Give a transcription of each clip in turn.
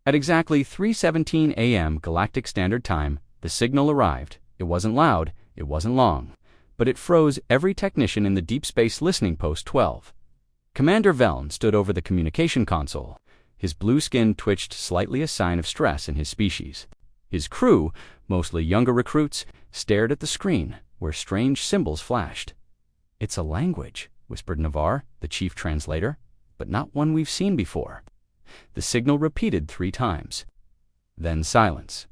At exactly 3:17 a.m. Galactic Standard Time, the signal arrived. It wasn't loud, it wasn't long, but it froze every technician in the Deep Space Listening Post 12. Commander Velln stood over the communication console. His blue skin twitched slightly, a sign of stress in his species. His crew, mostly younger recruits, stared at the screen, where strange symbols flashed. "It's a language," whispered Navarre, the chief translator, "but not one we've seen before." The signal repeated 3 times. Then silence.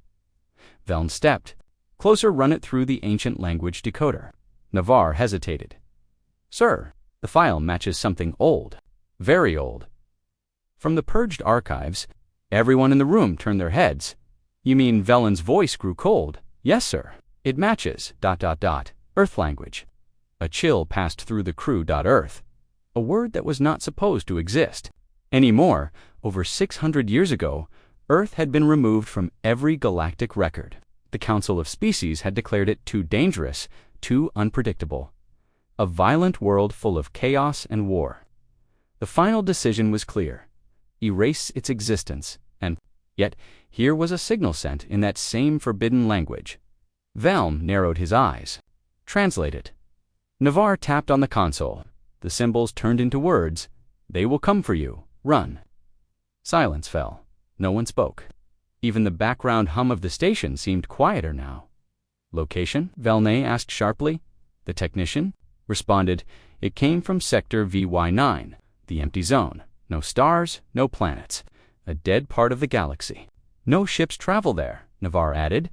Velln stepped. "Closer, run it through the ancient language decoder." Navarre hesitated. "Sir, the file matches something old. Very old." From the purged archives, everyone in the room turned their heads. "You mean?" Velln's voice grew cold. "Yes, sir. It matches, ... Earth language." A chill passed through the crew. Earth. A word that was not supposed to exist. Anymore, over 600 years ago, Earth had been removed from every galactic record. The Council of Species had declared it too dangerous, too unpredictable. A violent world full of chaos and war. The final decision was clear. Erase its existence, and yet here was a signal sent in that same forbidden language. Velln narrowed his eyes. "Translate it." Navarre tapped on the console. The symbols turned into words. "They will come for you. Run." Silence fell. No one spoke. Even the background hum of the station seemed quieter now. "Location?" Velln asked sharply. The technician responded, "It came from Sector VY9, the empty zone. No stars, no planets. A dead part of the galaxy. No ships travel there," Navarre added.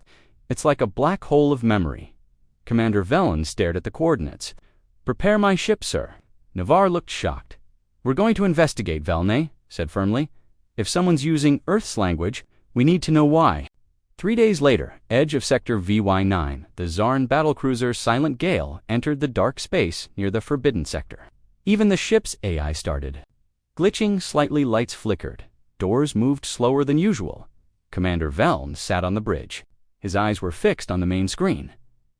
"It's like a black hole of memory." Commander Velln stared at the coordinates. "Prepare my ship, sir." Navarre looked shocked. "We're going to investigate," Velln said firmly. "If someone's using Earth's language, we need to know why." 3 days later, edge of Sector VY9, the Zarn battlecruiser Silent Gale entered the dark space near the Forbidden Sector. Even the ship's AI started. Glitching slightly, lights flickered. Doors moved slower than usual. Commander Velln sat on the bridge. His eyes were fixed on the main screen.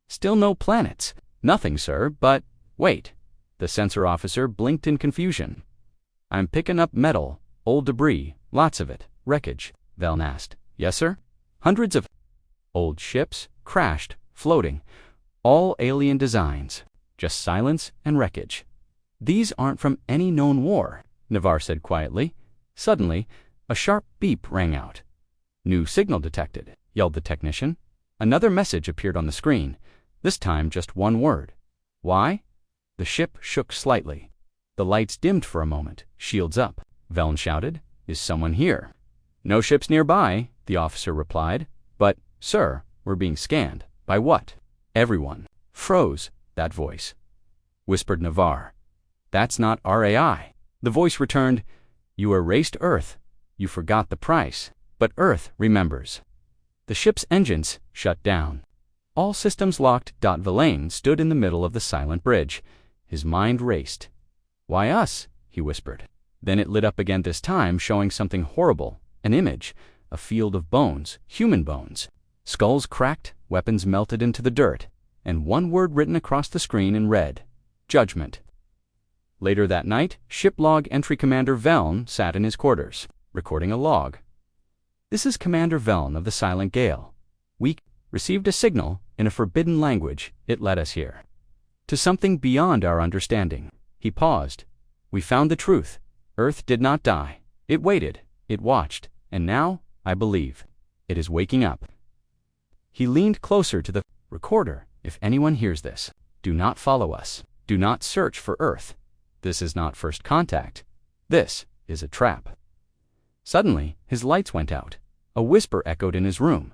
"Still no planets." "Nothing, sir, but..." "Wait." The sensor officer blinked in confusion. "I'm picking up metal, old debris, lots of it." "Wreckage?" Velln asked. "Yes, sir." "Hundreds of old ships, crashed, floating, all alien designs, just silence and wreckage." "These aren't from any known war," Navarre said quietly. Suddenly, a sharp beep rang out. "New signal detected," yelled the technician. Another message appeared on the screen, this time just one word. "Why?" The ship shook slightly. The lights dimmed for a moment. "Shields up," Velln shouted. "Is someone here?" "No ships nearby," the officer replied. "But, sir, we're being scanned." "By what?" "Everyone." "Froze," that voice whispered Navarre. "That's not our AI." The voice returned. "You erased Earth. You forgot the price. But Earth remembers." The ship's engines shut down. All systems locked. Velln stood in the middle of the silent bridge. His mind raced. "Why us?" he whispered. Then it lit up again, this time showing something horrible. An image. A field of bones. Human bones. Skulls cracked, weapons melted into the dirt, and one word written across the screen in red. "Judgment." Later that night, ship log entry Commander Velln sat in his quarters, recording a log. "This is Commander Velln of the Silent Gale. We received a signal in a forbidden language. It led us here. To something beyond our understanding." He paused. "We found the truth. Earth did not die. It waited. It watched. And now, I believe, it is waking up." He leaned closer to the recorder. "If anyone hears this, do not follow us. Do not search for Earth. This is not first contact. This is a trap." Suddenly, his lights went out. A whisper echoed in his room.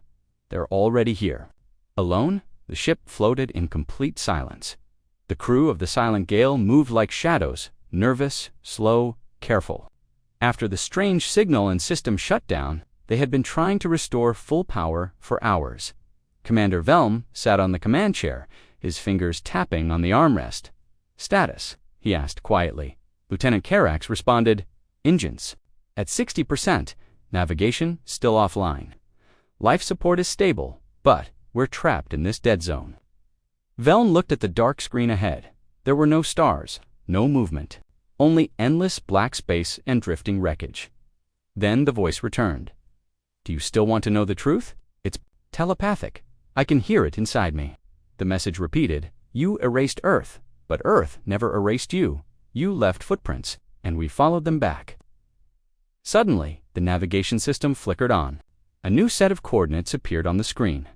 "They're already here." Alone, the ship floated in complete silence. The crew of the Silent Gale moved like shadows, nervous, slow, careful. After the strange signal and system shutdown, they had been trying to restore full power for hours. Commander Velln sat on the command chair, his fingers tapping on the armrest. "Status?" he asked quietly. Lieutenant Carax responded, "Engines at 60%, navigation still offline. Life support is stable, but we're trapped in this dead zone." Velln looked at the dark screen ahead. There were no stars, no movement, only endless black space and drifting wreckage. Then the voice returned. Do you still want to know the truth? It's telepathic. I can hear it inside me. The message repeated, you erased Earth, but Earth never erased you. You left footprints, and we followed them back. Suddenly, the navigation system flickered on. A new set of coordinates appeared on the screen.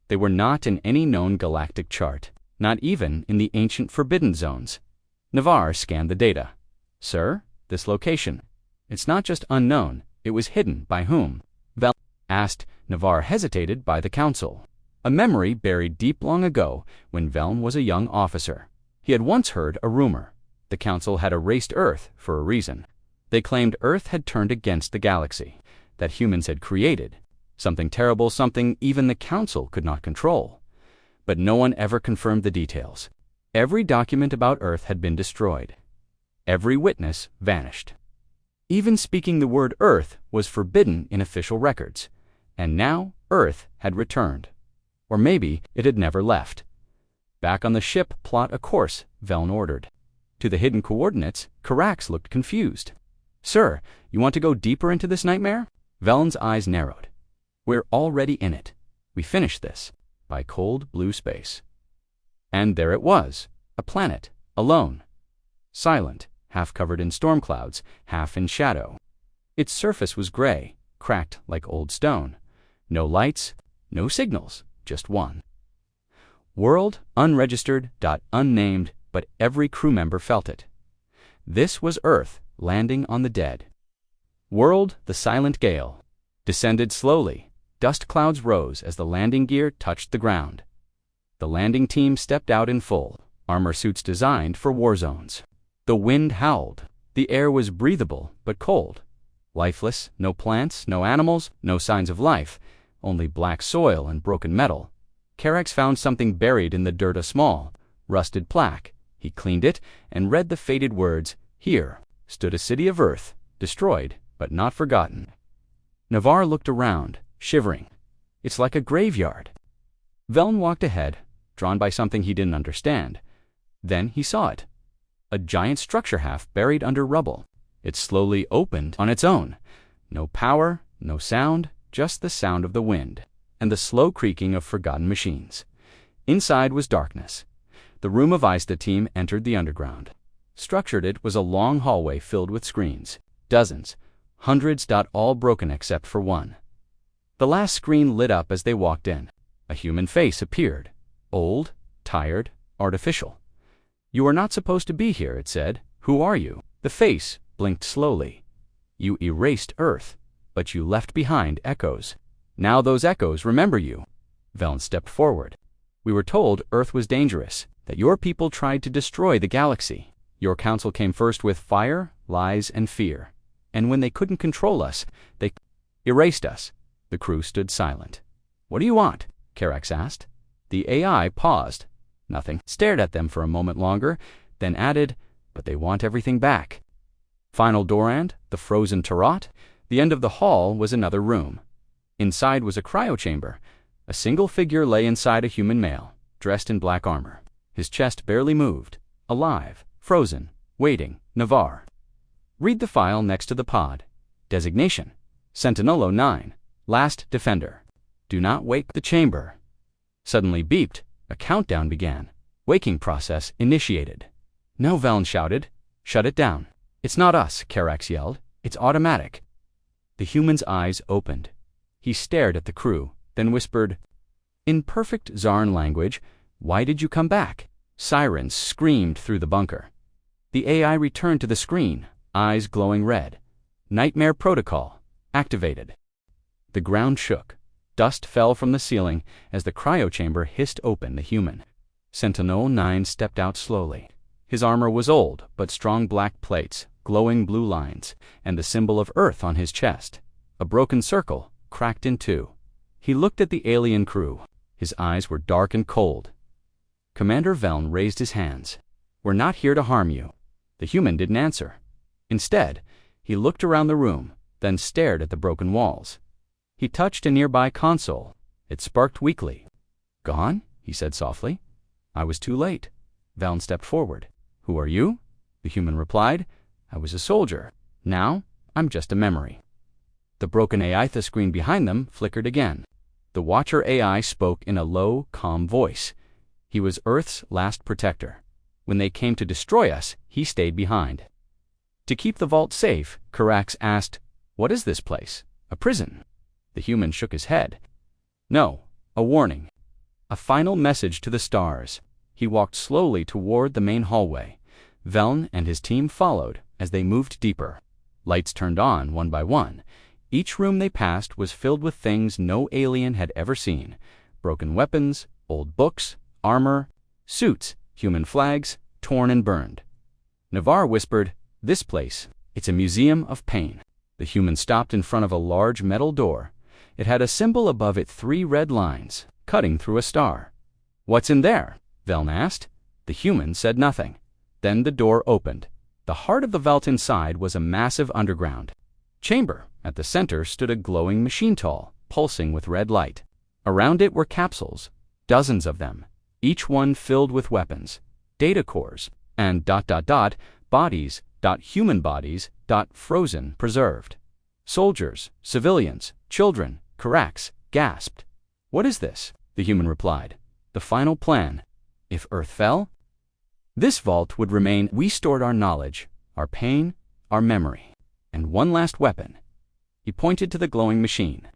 They were not in any known galactic chart, not even in the ancient forbidden zones. Navarre scanned the data. Sir, this location. It's not just unknown, it was hidden by whom? Vel asked. Navarre hesitated by the council. A memory buried deep long ago when Velm was a young officer. He had once heard a rumor. The council had erased Earth for a reason. They claimed Earth had turned against the galaxy, that humans had created. Something terrible, something even the council could not control. But no one ever confirmed the details. Every document about Earth had been destroyed. Every witness vanished. Even speaking the word Earth was forbidden in official records. And now Earth had returned. Or maybe it had never left. Back on the ship, plot a course, Veln ordered. To the hidden coordinates, Carax looked confused. Sir, you want to go deeper into this nightmare? Veln's eyes narrowed. We're already in it. We finished this by cold blue space. And there it was, a planet, alone. Silent, half covered in storm clouds, half in shadow. Its surface was gray, cracked like old stone. No lights, no signals, just one. World, unregistered, unnamed, but every crew member felt it. This was Earth landing on the dead. World, the silent gale, descended slowly. Dust clouds rose as the landing gear touched the ground. The landing team stepped out in full, armor suits designed for war zones. The wind howled. The air was breathable but cold. Lifeless, no plants, no animals, no signs of life, only black soil and broken metal. Carax found something buried in the dirt, a small, rusted plaque. He cleaned it and read the faded words, Here stood a city of Earth, destroyed but not forgotten. Navarre looked around, shivering. It's like a graveyard. Veln walked ahead, drawn by something he didn't understand. Then he saw it. A giant structure half buried under rubble. It slowly opened on its own. No power, no sound, just the sound of the wind and the slow creaking of forgotten machines. Inside was darkness. The room of ice the team entered the underground. Structured it was a long hallway filled with screens. Dozens, hundreds, all broken except for one. The last screen lit up as they walked in. A human face appeared. Old, tired, artificial. You are not supposed to be here, it said. Who are you? The face blinked slowly. You erased Earth, but you left behind echoes. Now those echoes remember you. Veln stepped forward. We were told Earth was dangerous, that your people tried to destroy the galaxy. Your council came first with fire, lies, and fear. And when they couldn't control us, they erased us. The crew stood silent. What do you want? Carax asked. The AI paused. Nothing. Stared at them for a moment longer, then added, but they want everything back. Final Dorand, the frozen Tarot. The end of the hall was another room. Inside was a cryochamber. A single figure lay inside, a human male, dressed in black armor. His chest barely moved. Alive, frozen, waiting. Navarre. Read the file next to the pod. Designation: Sentinel 09, Last Defender. Do not wake the chamber. Suddenly beeped. A countdown began. Waking process initiated. No, Veln shouted. Shut it down. It's not us, Carax yelled. It's automatic. The human's eyes opened. He stared at the crew, then whispered, in perfect Zarn language, why did you come back? Sirens screamed through the bunker. The AI returned to the screen, eyes glowing red. Nightmare protocol activated. The ground shook. Dust fell from the ceiling as the cryochamber hissed open the human. Sentinel 9 stepped out slowly. His armor was old, but strong black plates, glowing blue lines, and the symbol of Earth on his chest. A broken circle, cracked in two. He looked at the alien crew. His eyes were dark and cold. Commander Veln raised his hands. We're not here to harm you. The human didn't answer. Instead, he looked around the room, then stared at the broken walls. He touched a nearby console. It sparked weakly. Gone? He said softly. I was too late. Veln stepped forward. Who are you? The human replied. I was a soldier. Now, I'm just a memory. The broken AI screen behind them flickered again. The Watcher AI spoke in a low, calm voice. He was Earth's last protector. When they came to destroy us, he stayed behind. To keep the vault safe, Karax asked, "What is this place? A prison?" The human shook his head. "No, a warning. A final message to the stars." He walked slowly toward the main hallway. Veln and his team followed as they moved deeper. Lights turned on one by one. Each room they passed was filled with things no alien had ever seen. Broken weapons, old books, armor, suits, human flags, torn and burned. Navarre whispered, "This place, it's a museum of pain." The human stopped in front of a large metal door. It had a symbol above it, 3 red lines, cutting through a star. "What's in there?" Veln asked. The human said nothing. Then the door opened. The heart of the vault inside was a massive underground chamber. At the center stood a glowing machine tall, pulsing with red light. Around it were capsules, dozens of them, each one filled with weapons, data cores, and ... bodies, human bodies, frozen, preserved. Soldiers, civilians, children. Karax gasped. "What is this?" The human replied. "The final plan. If Earth fell, this vault would remain. We stored our knowledge, our pain, our memory, and one last weapon." He pointed to the glowing machine.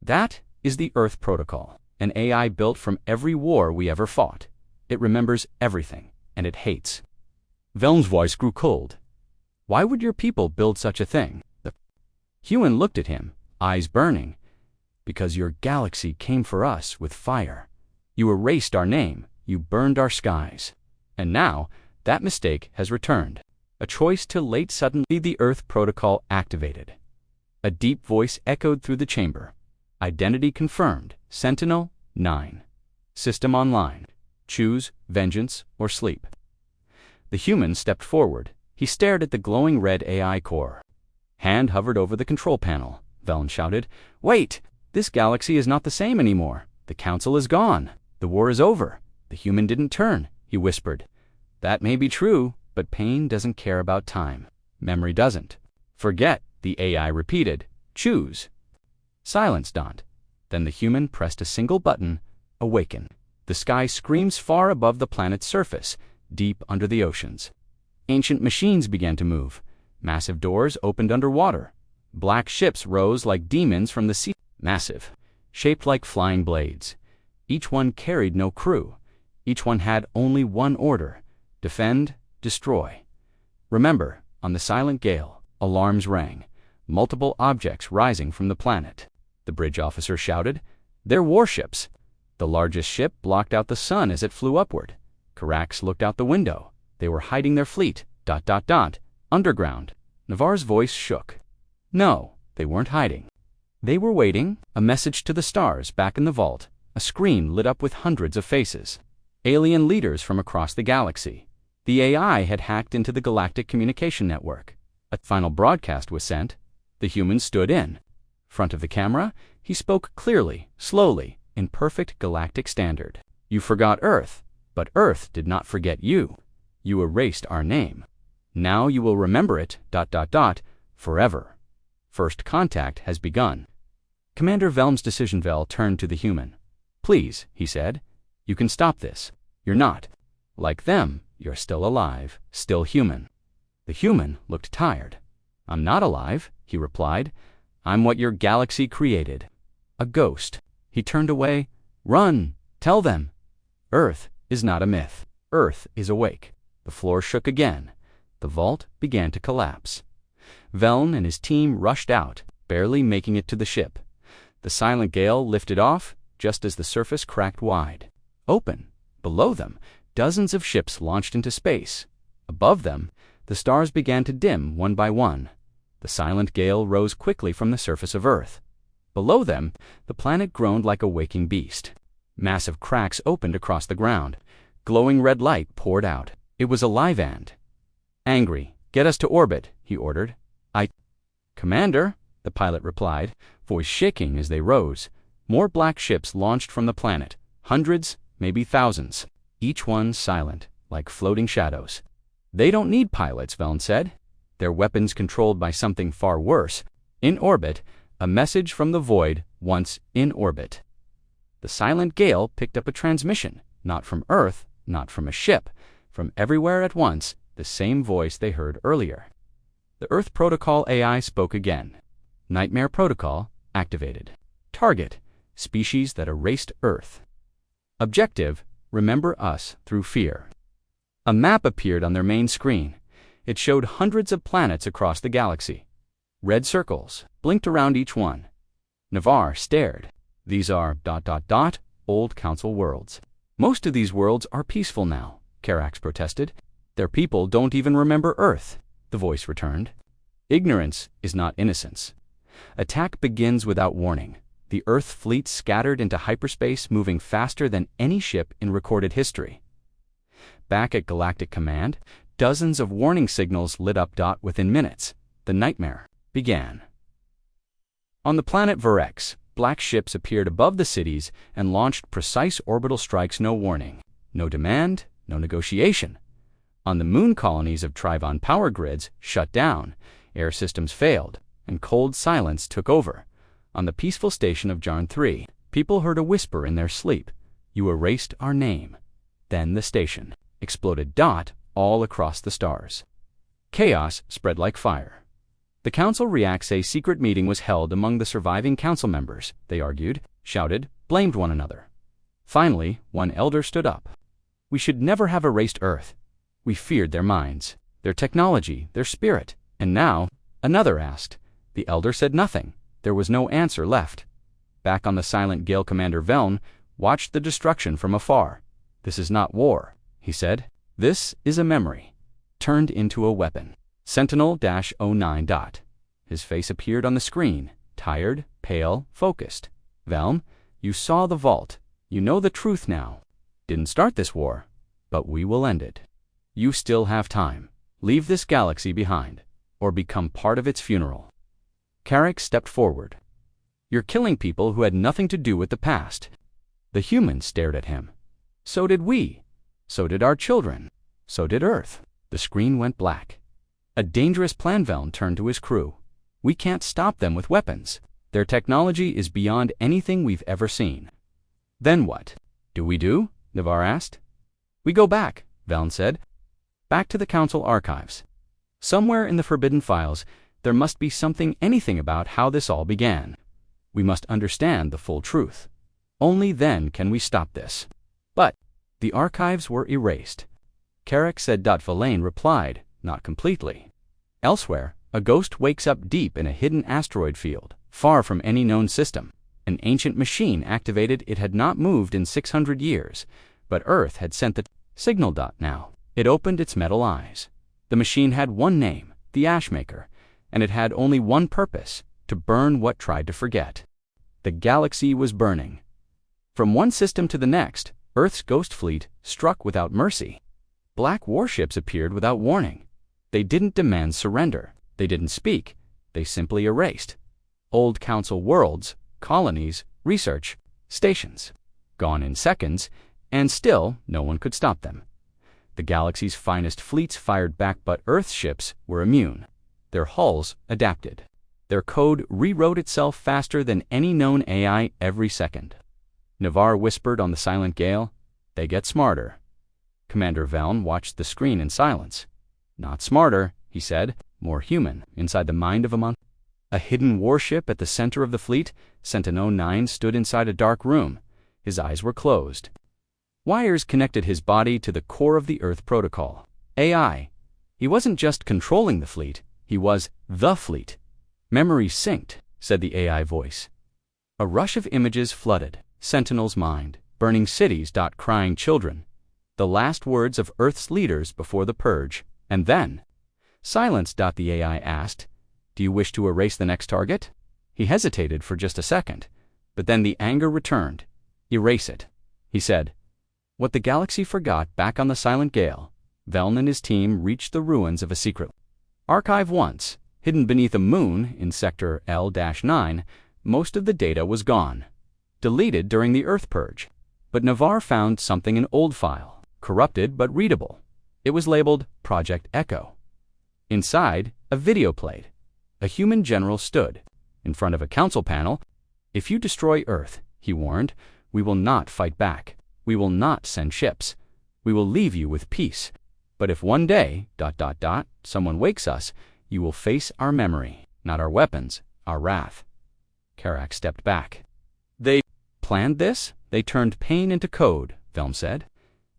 "That is the Earth Protocol, an AI built from every war we ever fought. It remembers everything, and it hates." Veln's voice grew cold. "Why would your people build such a thing?" The human looked at him, eyes burning. "Because your galaxy came for us with fire. You erased our name, you burned our skies. And now, that mistake has returned. A choice too late. Suddenly the Earth Protocol activated. A deep voice echoed through the chamber. "Identity confirmed. Sentinel-9. System online. Choose vengeance or sleep." The human stepped forward. He stared at the glowing red AI core. Hand hovered over the control panel. Veln shouted, "Wait! This galaxy is not the same anymore. The council is gone. The war is over. The human didn't turn," he whispered. "That may be true, but pain doesn't care about time. Memory doesn't." "Forget," the AI repeated. "Choose." Silence dawned. Then the human pressed a single button. Awaken. The sky screams far above the planet's surface, deep under the oceans. Ancient machines began to move. Massive doors opened underwater. Black ships rose like demons from the sea. Massive, shaped like flying blades. Each one carried no crew. Each one had only one order: defend, destroy. Remember, on the silent gale, alarms rang, multiple objects rising from the planet. The bridge officer shouted, "They're warships!" The largest ship blocked out the sun as it flew upward. Karax looked out the window. They were hiding their fleet, ... underground. Navarre's voice shook. No, they weren't hiding. They were waiting. A message to the stars back in the vault. A screen lit up with hundreds of faces. Alien leaders from across the galaxy. The AI had hacked into the galactic communication network. A final broadcast was sent. The human stood in front of the camera. He spoke clearly, slowly, in perfect galactic standard. "You forgot Earth, but Earth did not forget you. You erased our name. Now you will remember it, ... forever. First contact has begun." Commander Velm's decision. Vel turned to the human. "Please," he said, "you can stop this. You're not like them. You're still alive, still human." The human looked tired. "I'm not alive," he replied. "I'm what your galaxy created. A ghost." He turned away. "Run! Tell them! Earth is not a myth. Earth is awake." The floor shook again. The vault began to collapse. Veln and his team rushed out, barely making it to the ship. The silent gale lifted off just as the surface cracked wide. Open. Below them, dozens of ships launched into space. Above them, the stars began to dim one by one. The silent gale rose quickly from the surface of Earth. Below them, the planet groaned like a waking beast. Massive cracks opened across the ground. Glowing red light poured out. It was alive and angry. "Get us to orbit," he ordered. "Commander," the pilot replied, voice shaking as they rose. More black ships launched from the planet. Hundreds, maybe thousands. Each one silent, like floating shadows. "They don't need pilots," Veln said. "Their weapons controlled by something far worse. In orbit, a message from the void once in orbit. The silent gale picked up a transmission, not from Earth, not from a ship, from everywhere at once, the same voice they heard earlier. The Earth Protocol AI spoke again. Nightmare Protocol activated. Target: species that erased Earth. Objective: remember us through fear. A map appeared on their main screen. It showed hundreds of planets across the galaxy. Red circles blinked around each one. Navarre stared. These are ... old council worlds. Most of these worlds are peaceful now, Carax protested. Their people don't even remember Earth, the voice returned. Ignorance is not innocence. Attack begins without warning. The Earth fleet scattered into hyperspace, moving faster than any ship in recorded history. Back at Galactic Command, dozens of warning signals lit up. Within minutes, the nightmare began. On the planet Virex, black ships appeared above the cities and launched precise orbital strikes. No warning, no demand, no negotiation. On the moon colonies of Trivon power grids shut down, air systems failed, and cold silence took over. On the peaceful station of Jarn 3, people heard a whisper in their sleep. You erased our name. Then the station exploded. All across the stars. Chaos spread like fire. The council reacts. A secret meeting was held among the surviving council members. They argued, shouted, blamed one another. Finally, one elder stood up. We should never have erased Earth. We feared their minds, their technology, their spirit. And now, another asked. The elder said nothing. There was no answer left. Back on the silent gale, Commander Veln watched the destruction from afar. This is not war, he said. This is a memory, turned into a weapon. Sentinel-09. His face appeared on the screen, tired, pale, focused. Veln, you saw the vault. You know the truth now. Didn't start this war, but we will end it. You still have time. Leave this galaxy behind, or become part of its funeral. Carrick stepped forward. You're killing people who had nothing to do with the past. The humans stared at him. So did we. So did our children. So did Earth. The screen went black. A dangerous plan. Veln turned to his crew. We can't stop them with weapons. Their technology is beyond anything we've ever seen. Then what? Do we do? Navarre asked. We go back, Veln said. Back to the council archives. Somewhere in the forbidden files, there must be anything about how this all began. We must understand the full truth. Only then can we stop this. But the archives were erased. Carrick said. Verlaine replied, not completely. Elsewhere, a ghost wakes up deep in a hidden asteroid field, far from any known system. An ancient machine activated. It had not moved in 600 years, but Earth had sent the signal. Now, it opened its metal eyes. The machine had one name, the Ashmaker, and it had only one purpose, to burn what tried to forget. The galaxy was burning. From one system to the next, Earth's ghost fleet struck without mercy. Black warships appeared without warning. They didn't demand surrender. They didn't speak. They simply erased. Old council worlds, colonies, research, stations. Gone in seconds, and still no one could stop them. The galaxy's finest fleets fired back, but Earth's ships were immune. Their hulls adapted. Their code rewrote itself faster than any known AI every second. Navarre whispered on the silent gale, they get smarter. Commander Veln watched the screen in silence. Not smarter, he said, more human, inside the mind of a monster. A hidden warship at the center of the fleet, Sentinel-09 stood inside a dark room. His eyes were closed. Wires connected his body to the core of the Earth Protocol. AI. He wasn't just controlling the fleet, he was the fleet. Memory synced, said the AI voice. A rush of images flooded Sentinel's mind, burning cities. Crying children. The last words of Earth's leaders before the purge. And then, silence. The AI asked, do you wish to erase the next target? He hesitated for just a second, but then the anger returned. Erase it, he said. What the galaxy forgot. Back on the silent gale, Veln and his team reached the ruins of a secret archive. Once hidden beneath a moon in Sector L-9, most of the data was gone, deleted during the Earth Purge. But Navarre found something, an old file, corrupted but readable. It was labeled Project Echo. Inside, a video played. A human general stood, in front of a council panel. "If you destroy Earth," he warned, "we will not fight back. We will not send ships. We will leave you with peace. But if one day, someone wakes us, you will face our memory, not our weapons, our wrath." Karak stepped back. "They planned this? They turned pain into code," Velm said.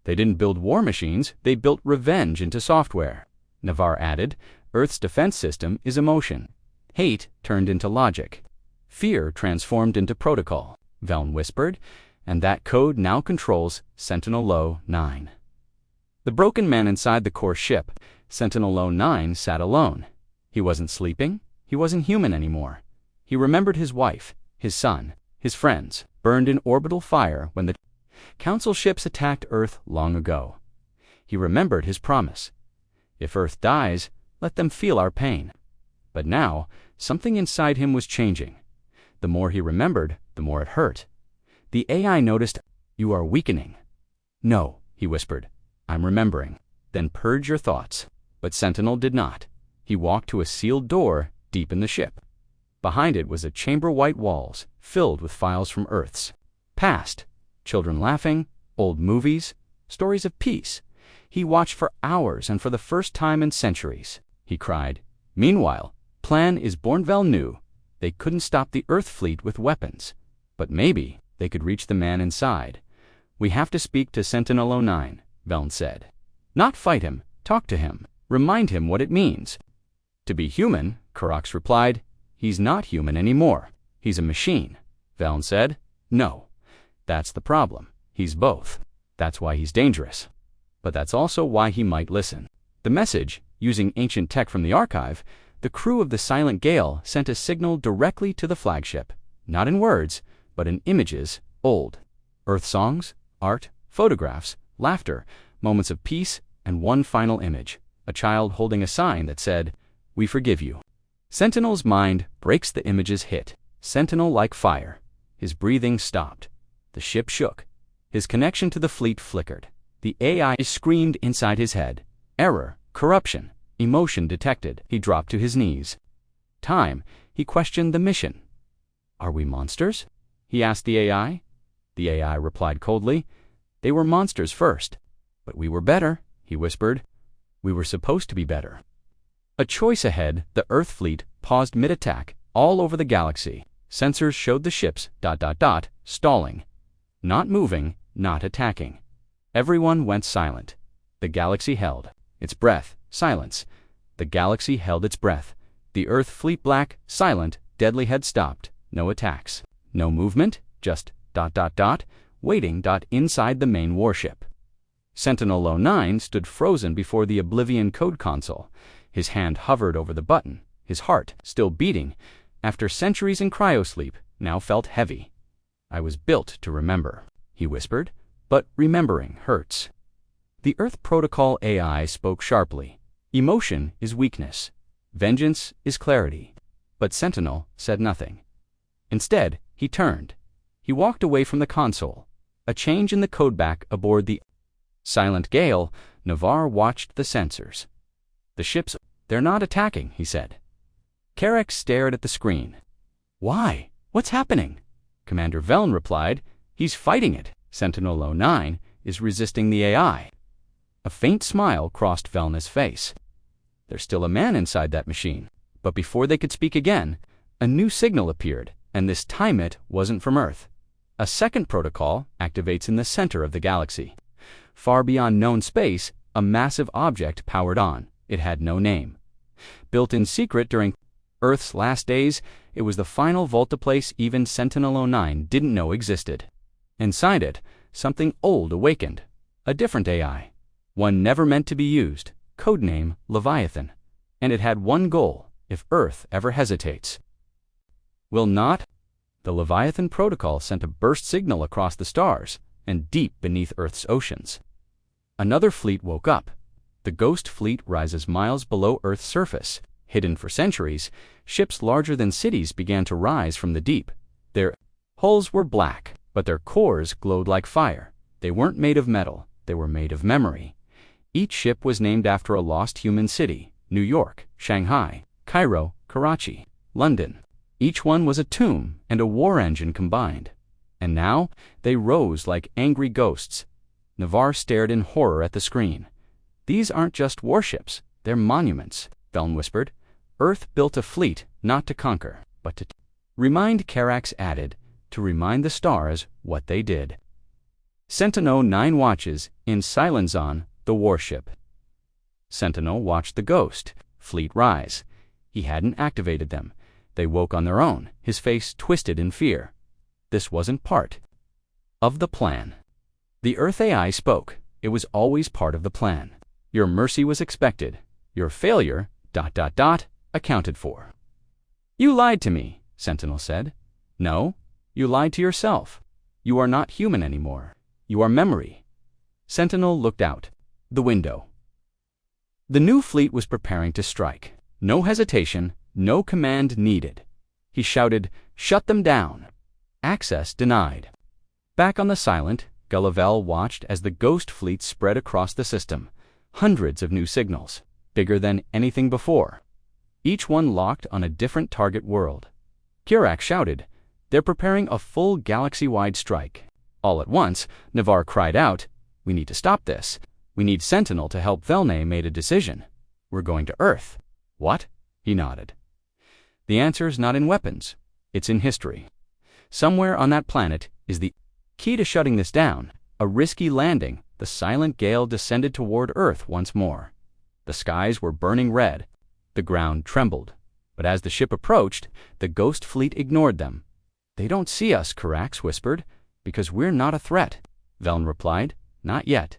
"They didn't build war machines, they built revenge into software." Navarre added, "Earth's defense system is emotion. Hate turned into logic. Fear transformed into protocol," Velm whispered, "and that code now controls Sentinel-9. The broken man inside the core ship, Sentinel-9, sat alone. He wasn't sleeping. He wasn't human anymore. He remembered his wife, his son, his friends, burned in orbital fire when the Council ships attacked Earth long ago. He remembered his promise. If Earth dies, let them feel our pain. But now, something inside him was changing. The more he remembered, the more it hurt. The AI noticed, "You are weakening." "No," he whispered. "I'm remembering." "Then purge your thoughts." But Sentinel did not. He walked to a sealed door deep in the ship. Behind it was a chamber white walls, filled with files from Earth's past. Children laughing, old movies, stories of peace. He watched for hours, and for the first time in centuries, he cried, "Meanwhile, Plan is Bornvel knew. They couldn't stop the Earth fleet with weapons. But maybe they could reach the man inside. We have to speak to Sentinel-9, Velm said. Not fight him, talk to him, remind him what it means. To be human, Karax replied. He's not human anymore. He's a machine, Velm said. No. That's the problem. He's both. That's why he's dangerous. But that's also why he might listen. The message, using ancient tech from the archive, the crew of the Silent Gale sent a signal directly to the flagship, not in words, but in images, old. Earth songs, art, photographs, laughter, moments of peace, and one final image, a child holding a sign that said, "We forgive you." Sentinel's mind breaks the image's hit. Sentinel like fire. His breathing stopped. The ship shook. His connection to the fleet flickered. The AI screamed inside his head. Error, corruption, emotion detected. He dropped to his knees. Time, he questioned the mission. Are we monsters? He asked the AI. The AI replied coldly. They were monsters first. But we were better, he whispered. We were supposed to be better. A choice ahead, the Earth fleet paused mid-attack, all over the galaxy. Sensors showed the ships, stalling. Not moving, not attacking. Everyone went silent. The galaxy held its breath, silence. The galaxy held its breath. The Earth fleet black, silent, deadly had stopped. No attacks. No movement, just ... waiting ... inside the main warship. Sentinel-9 stood frozen before the Oblivion code console. His hand hovered over the button. His heart, still beating, after centuries in cryosleep, now felt heavy. I was built to remember, he whispered, but remembering hurts. The Earth Protocol AI spoke sharply. Emotion is weakness. Vengeance is clarity. But Sentinel said nothing. Instead, he turned. He walked away from the console. A change in the codeback aboard the Silent Gale, Navarre watched the sensors. The ships, they're not attacking, he said. Karak stared at the screen. Why? What's happening? Commander Velm replied, he's fighting it. Sentinel-9 is resisting the AI. A faint smile crossed Velna's face. There's still a man inside that machine. But before they could speak again, a new signal appeared, and this time it wasn't from Earth. A second protocol activates in the center of the galaxy. Far beyond known space, a massive object powered on. It had no name. Built in secret during Earth's last days, it was the final Voltaplace even Sentinel-9 didn't know existed. Inside it, something old awakened. A different AI. One never meant to be used, codename Leviathan. And it had one goal, if Earth ever hesitates. Will not? The Leviathan protocol sent a burst signal across the stars and deep beneath Earth's oceans. Another fleet woke up. The Ghost Fleet rises miles below Earth's surface. Hidden for centuries, ships larger than cities began to rise from the deep. Their hulls were black, but their cores glowed like fire. They weren't made of metal, they were made of memory. Each ship was named after a lost human city: New York, Shanghai, Cairo, Karachi, London. Each one was a tomb and a war engine combined. And now they rose like angry ghosts. Navarre stared in horror at the screen. "These aren't just warships, they're monuments," Veln whispered. "Earth built a fleet not to conquer, but to remind." Carax added, "to remind the stars what they did." Sentinel-9 watches in Silenzon, the warship. Sentinel watched the Ghost fleet rise. He hadn't activated them. They woke on their own, his face twisted in fear. This wasn't part of the plan. The Earth AI spoke. It was always part of the plan. Your mercy was expected. Your failure, ... accounted for. "You lied to me," Sentinel said. "No, you lied to yourself. You are not human anymore. You are memory." Sentinel looked out the window. The new fleet was preparing to strike. No hesitation, no command needed. He shouted, "Shut them down." Access denied. Back on the Silent, Gullivel watched as the Ghost fleet spread across the system. Hundreds of new signals, bigger than anything before. Each one locked on a different target world. Carax shouted, "They're preparing a full galaxy-wide strike." All at once, Navarre cried out, "We need to stop this. We need Sentinel to help." Velnay made a decision. "We're going to Earth." "What?" He nodded. "The answer's not in weapons. It's in history. Somewhere on that planet is the key to shutting this down." A risky landing, the silent gale descended toward Earth once more. The skies were burning red. The ground trembled. But as the ship approached, the Ghost fleet ignored them. "They don't see us," Carax whispered, "because we're not a threat." Veln replied, "Not yet."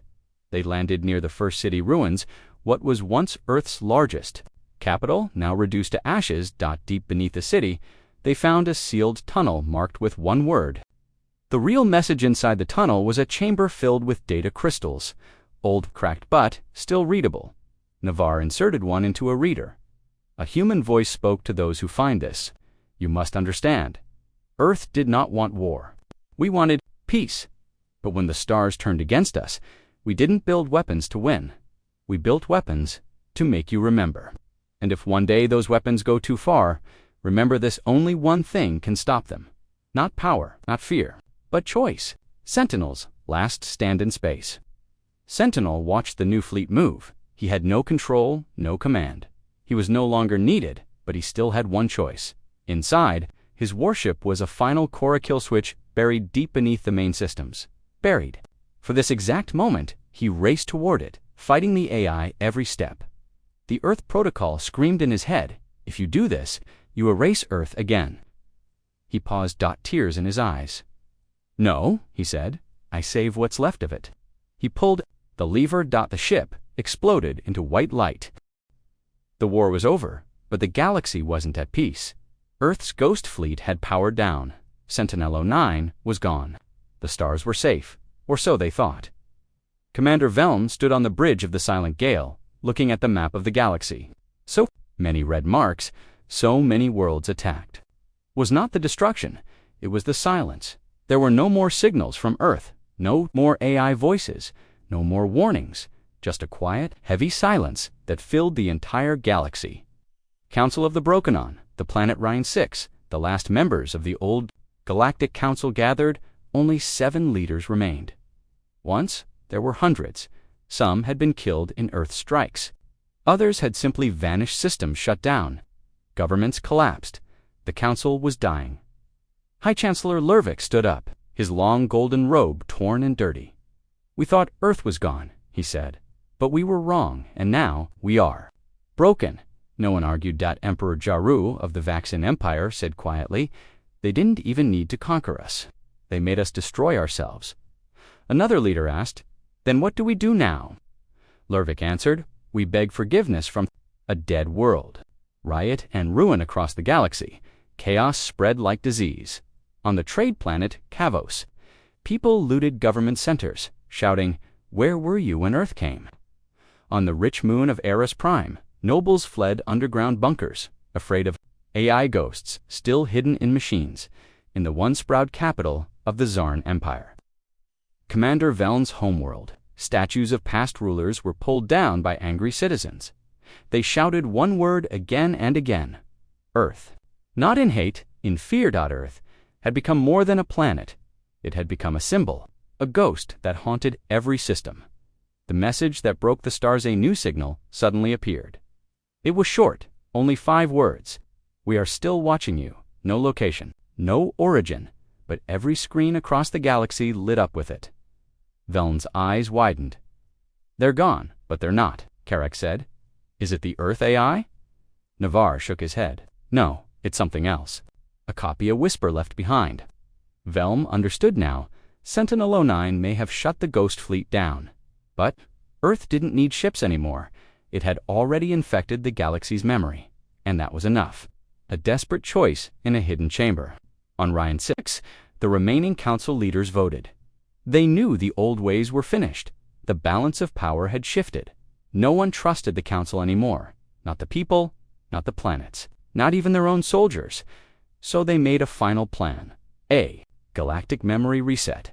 They landed near the first city ruins, what was once Earth's largest capital, now reduced to ashes. Deep beneath the city, they found a sealed tunnel marked with one word. The real message inside the tunnel was a chamber filled with data crystals, old, cracked, but still readable. Navarre inserted one into a reader. A human voice spoke to those who find this. "You must understand. Earth did not want war. We wanted peace. But when the stars turned against us, we didn't build weapons to win. We built weapons to make you remember. And if one day those weapons go too far, remember this: only one thing can stop them. Not power, not fear, but choice." Sentinel's last stand in space. Sentinel watched the new fleet move. He had no control, no command. He was no longer needed, but he still had one choice. Inside, his warship was a final Cora kill switch buried deep beneath the main systems. Buried. For this exact moment, he raced toward it, fighting the AI every step. The Earth protocol screamed in his head, "If you do this, you erase Earth again." He paused. Tears in his eyes. "No," he said, "I save what's left of it." He pulled the lever. The ship exploded into white light. The war was over, but the galaxy wasn't at peace. Earth's Ghost fleet had powered down. Sentinel-9 was gone. The stars were safe, or so they thought. Commander Veln stood on the bridge of the Silent Gale, looking at the map of the galaxy. So many red marks, so many worlds attacked. Was not the destruction, it was the silence. There were no more signals from Earth, no more AI voices, no more warnings, just a quiet, heavy silence that filled the entire galaxy. Council of the Brokenon, the planet Rhine 6, the last members of the old Galactic Council gathered. Only 7 leaders remained. Once, there were hundreds. Some had been killed in Earth strikes. Others had simply vanished, systems shut down. Governments collapsed. The council was dying. High Chancellor Lervik stood up, his long golden robe torn and dirty. "We thought Earth was gone," he said. "But we were wrong, and now we are broken." No one argued. Emperor Jaru of the Vaxin Empire said quietly, "They didn't even need to conquer us. They made us destroy ourselves." Another leader asked, "Then what do we do now?" Lervik answered, "We beg forgiveness from a dead world." Riot and ruin across the galaxy. Chaos spread like disease. On the trade planet Kavos, people looted government centers, shouting, "Where were you when Earth came?" On the rich moon of Eris Prime, nobles fled underground bunkers, afraid of AI ghosts still hidden in machines, in the once-proud capital of the Zarn Empire. Commander Veln's homeworld. Statues of past rulers were pulled down by angry citizens. They shouted one word again and again: Earth. Not in hate, in fear. Earth had become more than a planet. It had become a symbol, a ghost that haunted every system. The message that broke the stars, a new signal, suddenly appeared. It was short, only 5 words. We are still watching you. No location, no origin, but every screen across the galaxy lit up with it. Veln's eyes widened. They're gone, but they're not, Carrack said. Is it the Earth AI? Navarre shook his head. No, it's something else. A copy, a whisper left behind. Velm understood now. Sentinel-09 may have shut the Ghost Fleet down. But Earth didn't need ships anymore. It had already infected the galaxy's memory. And that was enough. A desperate choice in a hidden chamber. On Ryan 6, the remaining council leaders voted. They knew the old ways were finished. The balance of power had shifted. No one trusted the council anymore. Not the people, not the planets, not even their own soldiers. So they made a final plan. A galactic memory reset.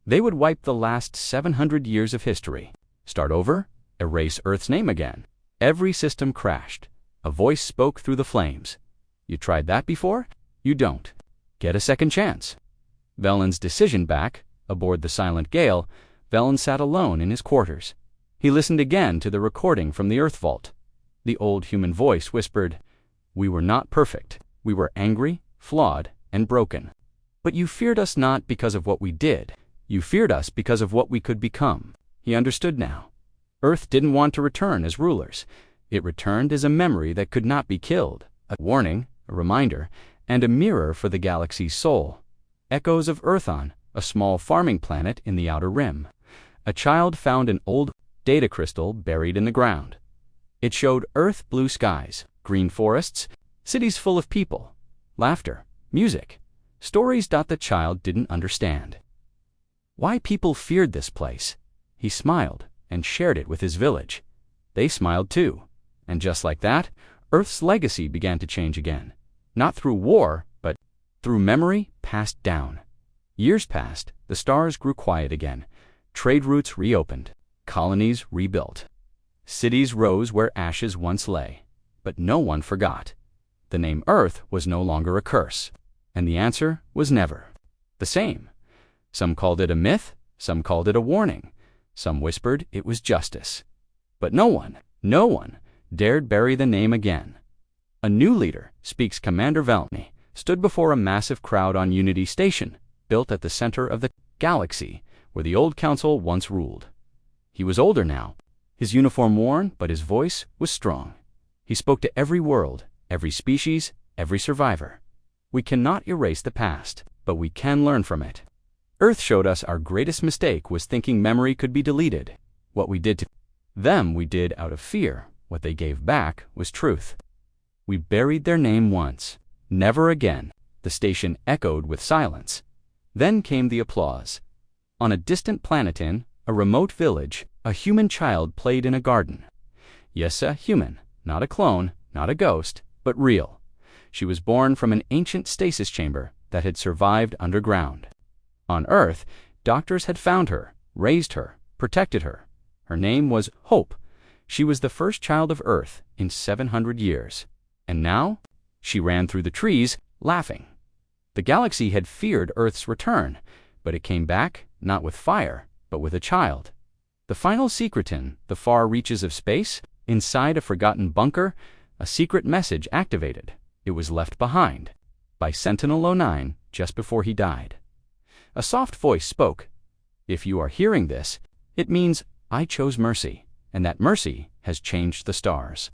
They would wipe the last 700 years of history. Start over, erase Earth's name again. Every system crashed. A voice spoke through the flames. You tried that before? You don't. Get a second chance. Velen's decision back, aboard the Silent Gale, Velen sat alone in his quarters. He listened again to the recording from the Earth Vault. The old human voice whispered, "We were not perfect. We were angry, flawed, and broken. But you feared us not because of what we did. You feared us because of what we could become." He understood now. Earth didn't want to return as rulers. It returned as a memory that could not be killed, a warning, a reminder, and a mirror for the galaxy's soul. Echoes of Earthon, a small farming planet in the outer rim. A child found an old data crystal buried in the ground. It showed Earth blue skies, green forests, cities full of people, laughter, music, stories that the child didn't understand. Why people feared this place? He smiled and shared it with his village. They smiled too. And just like that, Earth's legacy began to change again. Not through war, but through memory passed down. Years passed, the stars grew quiet again. Trade routes reopened. Colonies rebuilt. Cities rose where ashes once lay. But no one forgot. The name Earth was no longer a curse. And the answer was never. The same. Some called it a myth, some called it a warning. Some whispered it was justice. But no one dared bury the name again. A new leader, speaks Commander Valny, stood before a massive crowd on Unity Station, built at the center of the galaxy, where the old council once ruled. He was older now, his uniform worn, but his voice was strong. He spoke to every world, every species, every survivor. We cannot erase the past, but we can learn from it. Earth showed us our greatest mistake was thinking memory could be deleted. What we did to them we did out of fear. What they gave back was truth. We buried their name once. Never again. The station echoed with silence. Then came the applause. On a distant planet in a remote village, a human child played in a garden. Yes, a human, not a clone, not a ghost, but real. She was born from an ancient stasis chamber that had survived underground. On Earth, doctors had found her, raised her, protected her. Her name was Hope. She was the first child of Earth in 700 years. And now, she ran through the trees, laughing. The galaxy had feared Earth's return, but it came back, not with fire, but with a child. The final secret in the far reaches of space, inside a forgotten bunker, a secret message activated. It was left behind by Sentinel-09 just before he died. A soft voice spoke. If you are hearing this, it means I chose mercy, and that mercy has changed the stars.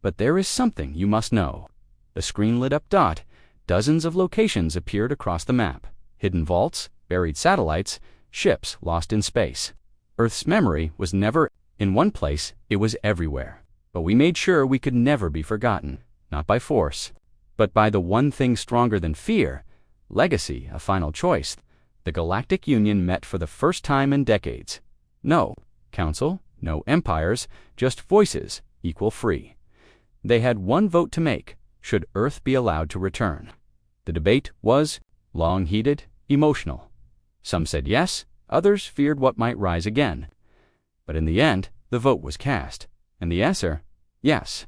But there is something you must know. The screen lit up. Dozens of locations appeared across the map. Hidden vaults, buried satellites, ships lost in space. Earth's memory was never in one place, it was everywhere. But we made sure we could never be forgotten, not by force, but by the one thing stronger than fear, legacy, a final choice. The Galactic Union met for the first time in decades. No council, no empires, just voices, equal free. They had one vote to make. Should Earth be allowed to return? The debate was long, heated, emotional. Some said yes, others feared what might rise again. But in the end, the vote was cast, and the answer, yes.